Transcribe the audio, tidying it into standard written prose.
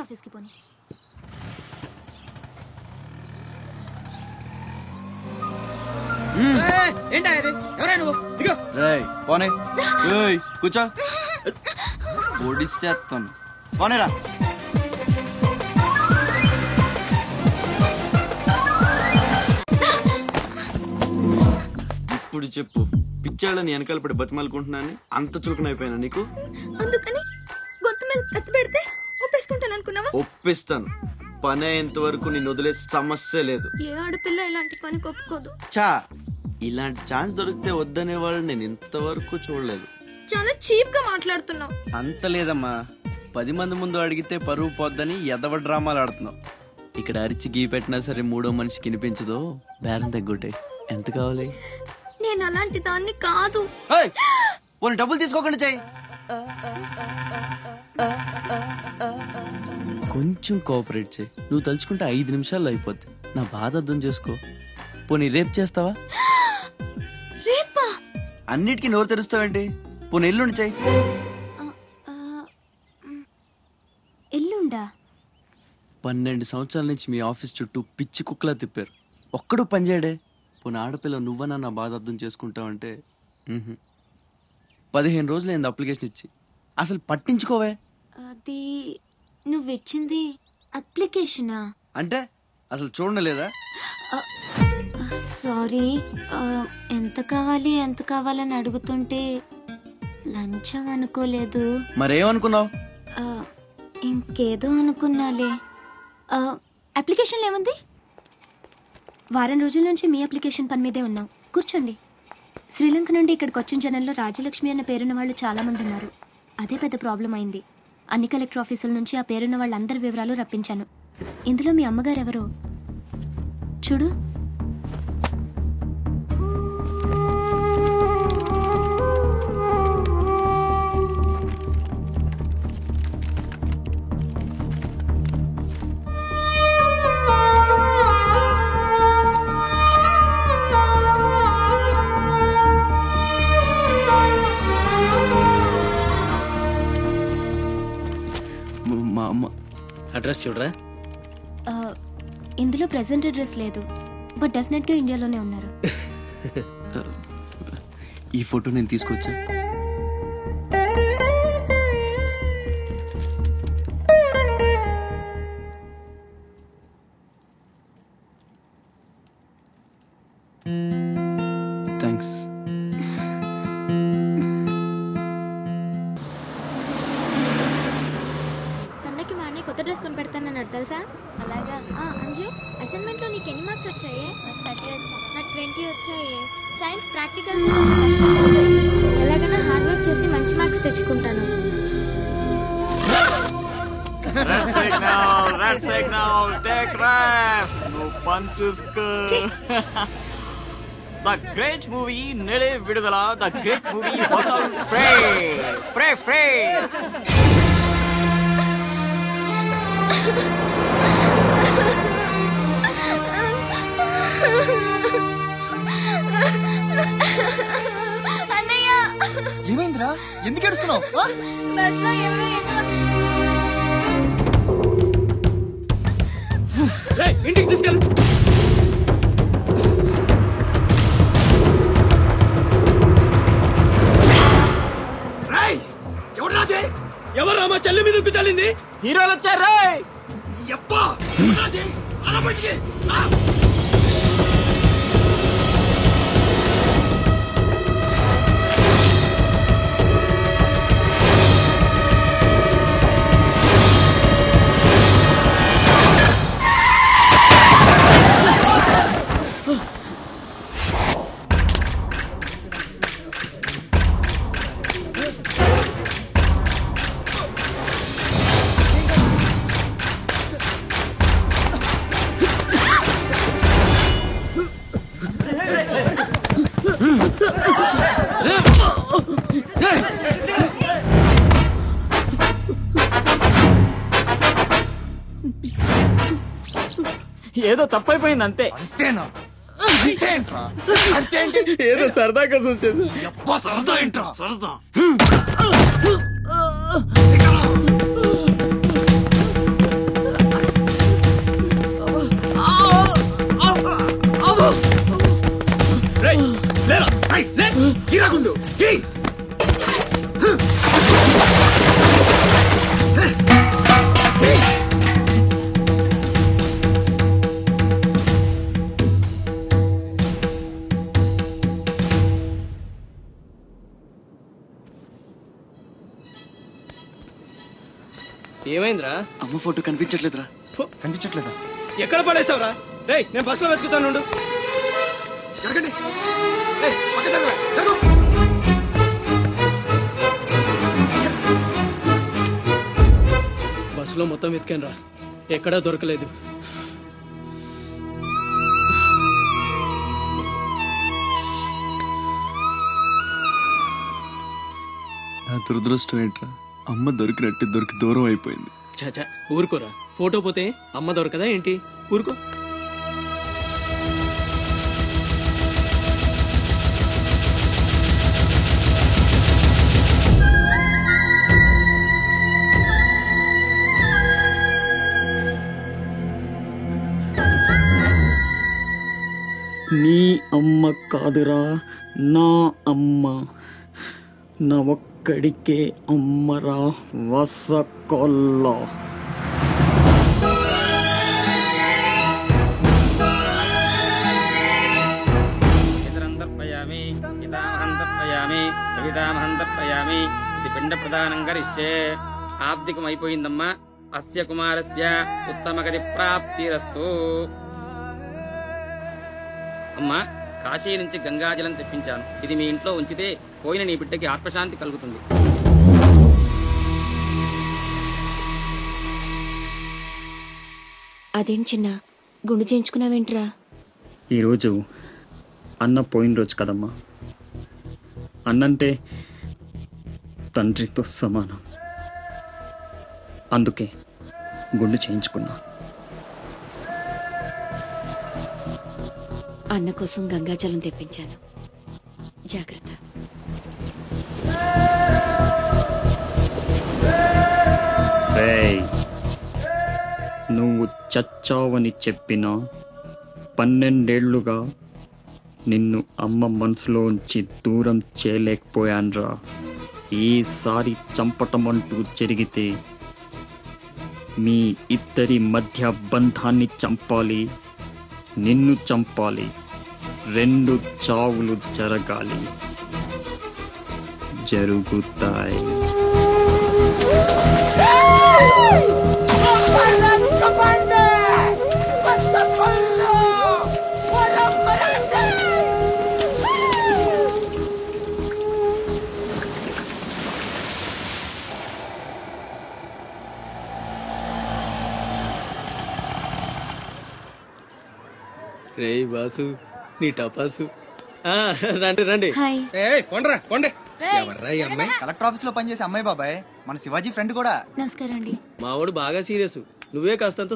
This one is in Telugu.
కలెక్టర్ ఆఫీస్కి పోనీ. కూర్చో ఓడిస్తాను పోనేరా. ఇప్పుడు చెప్పు, పిచ్చాళ్ళని వెనకాల పడి బతిమాలుకుంటున్నాను అంత చులకనైపోయినా నీకు? అందుకని గొంతు మీద ఎత్తి పెడితే ఒప్పేసుకుంటాను అనుకున్నావా? ఒప్పిస్తాను. పని అయ్యేంత వరకు నేను వదిలే సమస్య లేదు. ఏ ఆడపిల్ల ఇలాంటి పని ఒప్పుకోదు. చా, ఇలాంటి ఛాన్స్ దొరికితే వద్దనే వాళ్ళు నేను ఇంతవరకు చూడలేదు. చాలా చీప్ గా మాట్లాడుతున్నావు. అంత లేదమ్మా, 10 మంది ముందు అడిగితే పరువు పోద్దని ఎదవ డ్రామాలు ఆడుతున్నావు. ఇక్కడ అరిచి గీ పెట్టినా సరే మూడో మనిషికి వినిపించదో బేరం తగ్గుంటే ఎంత కావాలి? నేను అలాంటి దాన్ని కాదు. పోనీ డబ్బులు తీసుకోకుండా చెయ్యి. కొంచెం కోఆపరేట్ చేయి. నువ్వు తలుచుకుంటే 5 నిమిషాల్లో అయిపోద్ది. నా బాధ అర్థం చేసుకో. పోనీ రేపు చేస్తావా? రేపా? అన్నిటికీ నోరు తెరుస్తావేంటి? పోనీ ఎల్లుండి చెయ్యి. ఎల్లుండా? 12 సంవత్సరాల నుంచి మీ ఆఫీస్ చుట్టూ పిచ్చి కుక్కలా తిప్పారు, ఒక్కడు పనిచేయడే. పోనీ ఆడపిల్ల నువ్వన్నా నా బాధ అర్థం చేసుకుంటావంటే 15 రోజులైంది అప్లికేషన్ ఇచ్చి, అసలు పట్టించుకోవే. అది నువ్విచ్చింది అప్లికేషనా? అంటే అసలు చూడలేదా? సారీ, ఎంత కావాలని అడుగుతుంటే లంచం అనుకోలేదు. మరేమనుకున్నావు? ఇంకేదో అనుకున్నాలే. అప్లికేషన్లో ఏముంది? వారం రోజుల నుంచి మీ అప్లికేషన్ పని మీదే ఉన్నాం. కూర్చోండి. శ్రీలంక నుండి ఇక్కడికి వచ్చిన జనంలో రాజలక్ష్మి అన్న పేరున్న వాళ్ళు చాలా మంది ఉన్నారు. అదే పెద్ద ప్రాబ్లం అయింది. అన్ని కలెక్టర్ ఆఫీసుల నుంచి ఆ పేరున్న వాళ్ళందరి వివరాలు రప్పించాను. ఇందులో మీ అమ్మగారు ఎవరో చూడు. అడ్రస్ చూడరా. ఇందులో ప్రెసెంట్ అడ్రస్ లేదు, బట్ డెఫినెట్ గా ఇండియాలోనే ఉన్నారు. ఈ ఫోటో నేను తీసుకొచ్చా. థ్యాంక్స్. కొత్త డ్రెస్ కొని పెడతానన్నాడు తెలుసా? అలాగా. అంజు, అసైన్మెంట్లో నీకు ఎన్ని మార్క్స్ వచ్చాయి? నాకు 20 వచ్చాయి. సైన్స్ ప్రాక్టికల్స్ ఎలాగైనా హార్డ్ వర్క్ చేసి మంచి మార్క్స్ తెచ్చుకుంటాను. The great movie Nede Vidudala, the great movie Hotel Frey. అన్నయ్య, ఏమైందిరా? ఎందుకు ఏడుస్తున్నావు? బస్లో ఎవరో ఇంటికి తీసుకెళ్ళు. ఎవరా మా చెల్లి మీద చల్లింది? హీరోలు వచ్చారు. ఏదో తప్పైపోయింది అంతే. అంతేనా? ఏదో సరదా కోసం చేసి. సరదా ఏంట్రా? సరదా రేయ్ లేరా రేయ్ లే కిరాగుండు కి ఏమైందిరా? అమ్మ ఫోటో కనిపించట్లేదురా. కనిపించట్లేదా? ఎక్కడ పడేసావురా? రేయ్ నేను బస్సులో వెతుకుతాను. జరగండి. ఏయ్, పక్క జరగవే, జరగు. బస్సులో మొత్తం వెతికాను రా, ఎక్కడా దొరకలేదు. నా దురదృష్టం ఏంట్రా, అమ్మ దొరికి దూరం అయిపోయింది. చాచా ఊరుకోరా, ఫోటో పోతే అమ్మ దొరకదా ఏంటి? ఊరుకో. నీ అమ్మ కాదురా, నా అమ్మ. నా ఒక్కడికే అమ్మరా వసకొల్ల. ఇది పిండ ప్రదానం కరిష్యే. ఆబ్దికం అయిపోయిందమ్మా. అస్య కుమారస్య ఉత్తమగతి ప్రాప్తిరస్తు. అమ్మా, కాశీ నుంచి గంగాజలం తెప్పించాను. ఇది మీ ఇంట్లో ఉంచితే పోయిన నీ బిడ్డకి ఆత్మశాంతి కలుగుతుంది. అదేం చిన్న గుండు చేయించుకున్నావేంట్రా? ఈరోజు అన్న పోయిన రోజు కదమ్మా. అన్నంటే తండ్రితో సమానం. అందుకే గుండు చేయించుకున్నా. అన్న కోసం గంగాజలం తెప్పించాను, జాగ్రత్త. నువ్వు చచ్చావని చెప్పినా 12 ఏళ్లుగా నిన్ను అమ్మ మనసులోంచి దూరం చేయలేకపోయాన్రా. ఈసారి చంపటం అంటూ జరిగితే మీ ఇద్దరి మధ్య బంధాన్ని చంపాలి, నిన్ను చంపాలి. 2 చావులు జరగాలి, జరుగుతాయి. రేయ్ బాసు, నీ టపాసు. రండి రండి. హాయ్. పొండ్రా పొండే. ఎవర్రా ఈ అమ్మాయి? కలెక్టర్ ఆఫీస్ లో పనిచేసే అమ్మాయి బాబాయ్, మన శివాజీ ఫ్రెండ్ కూడా. నమస్కారం అండి. మావాడు బాగా సీరియస్, నువ్వే కాస్తంత